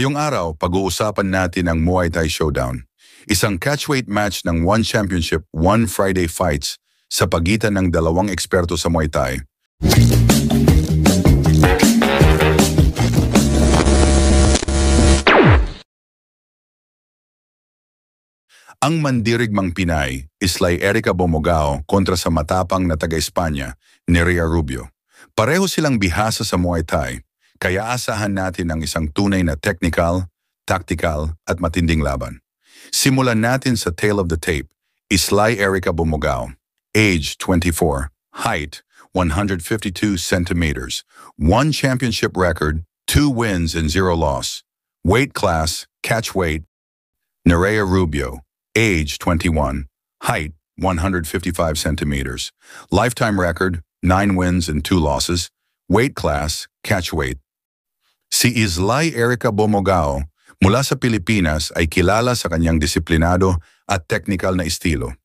Ngayong araw, pag-uusapan natin ang Muay Thai Showdown. Isang catchweight match ng One Championship, One Friday Fights sa pagitan ng dalawang eksperto sa Muay Thai. Ang mandirigmang Pinay, Islay Erica Bomogao kontra sa matapang na taga-Espanya, Nerea Rubio. Pareho silang bihasa sa Muay Thai, kaya asahan natin ang isang tunay na technical, tactical at matinding laban. Simulan natin sa tail of the tape. Islay Erica Bomogao, age 24, height 152 centimeters, 1 championship record, 2 wins and 0 loss. Weight class, catchweight. Nerea Rubio, age 21, height 155 centimeters, lifetime record 9 wins and 2 losses, weight class, catchweight. Si Islay Erica Bomogao mula sa Pilipinas ay kilala sa kanyang disiplinado at technical na estilo.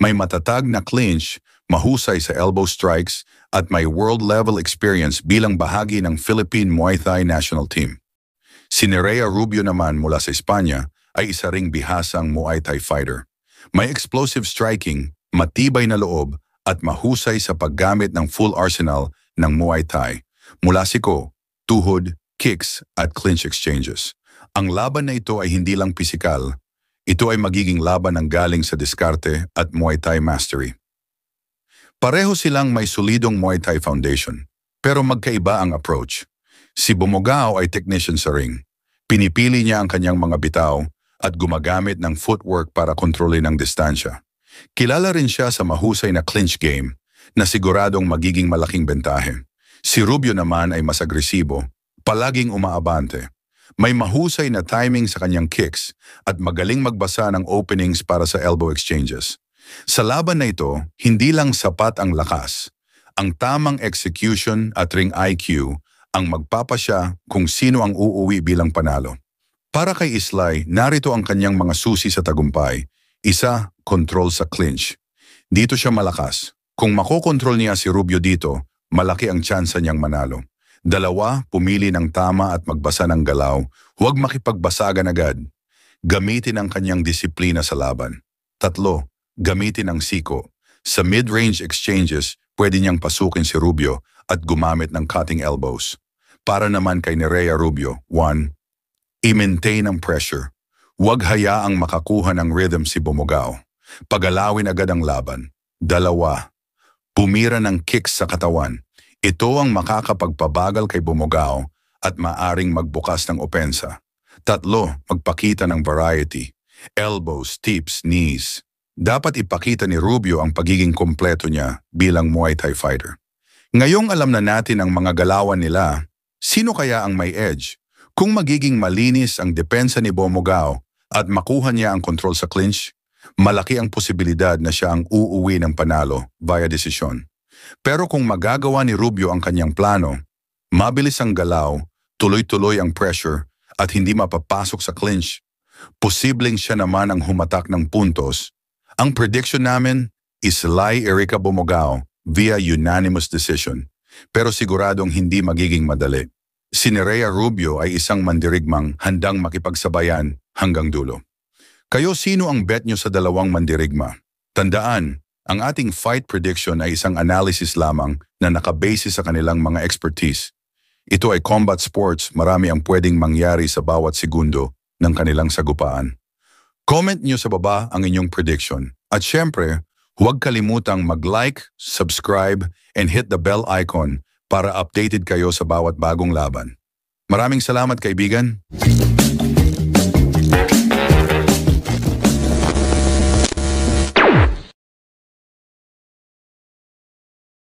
May matatag na clinch, mahusay sa elbow strikes at may world-level experience bilang bahagi ng Philippine Muay Thai national team. Si Nerea Rubio naman mula sa Espanya ay isa ring bihasang Muay Thai fighter. May explosive striking, matibay na loob at mahusay sa paggamit ng full arsenal ng Muay Thai mula siko, tuhod, kicks at clinch exchanges. Ang laban na ito ay hindi lang pisikal, ito ay magiging laban ng galing sa diskarte at Muay Thai mastery. Pareho silang may solidong Muay Thai foundation, pero magkaiba ang approach. Si Bomogao ay technician sa ring. Pinipili niya ang kanyang mga bitaw at gumagamit ng footwork para kontrolin ang distansya. Kilala rin siya sa mahusay na clinch game na siguradong magiging malaking bentahe. Si Rubio naman ay mas agresibo, palaging umaabante. May mahusay na timing sa kanyang kicks at magaling magbasa ng openings para sa elbow exchanges. Sa laban na ito, hindi lang sapat ang lakas. Ang tamang execution at ring IQ ang magpapasya kung sino ang uuwi bilang panalo. Para kay Islay, narito ang kanyang mga susi sa tagumpay. Isa, control sa clinch. Dito siya malakas. Kung makokontrol niya si Rubio dito, malaki ang tsansa niyang manalo. 2, pumili ng tama at magbasa ng galaw. Huwag makipagbasagan agad. Gamitin ang kanyang disiplina sa laban. 3, gamitin ang siko. Sa mid-range exchanges, pwede niyang pasukin si Rubio at gumamit ng cutting elbows. Para naman kay Nerea Rubio, 1, i-maintain ang pressure. Huwag hayaang makakuha ng rhythm si Bomogao. Pagalawin agad ang laban. 2, pumira ng kicks sa katawan. Ito ang makakapagpabagal kay Bomogao at maaring magbukas ng opensa. 3, magpakita ng variety. Elbows, tips, knees. Dapat ipakita ni Rubio ang pagiging kompleto niya bilang Muay Thai fighter. Ngayong alam na natin ang mga galawan nila, sino kaya ang may edge? Kung magiging malinis ang depensa ni Bomogao at makuha niya ang control sa clinch, malaki ang posibilidad na siya ang uuwi ng panalo via desisyon. Pero kung magagawa ni Rubio ang kanyang plano, mabilis ang galaw, tuloy-tuloy ang pressure at hindi mapapasok sa clinch, posibleng siya naman ang humatak ng puntos. Ang prediction namin, Islay Erica Bomogao via unanimous decision, pero siguradong hindi magiging madali. Si Nerea Rubio ay isang mandirigmang handang makipagsabayan hanggang dulo. Kayo, sino ang bet nyo sa dalawang mandirigma? Tandaan, ang ating fight prediction ay isang analysis lamang na nakabase sa kanilang mga expertise. Ito ay combat sports, marami ang pwedeng mangyari sa bawat segundo ng kanilang sagupaan. Comment nyo sa baba ang inyong prediction. At syempre, huwag kalimutang mag-like, subscribe, and hit the bell icon para updated kayo sa bawat bagong laban. Maraming salamat, kaibigan!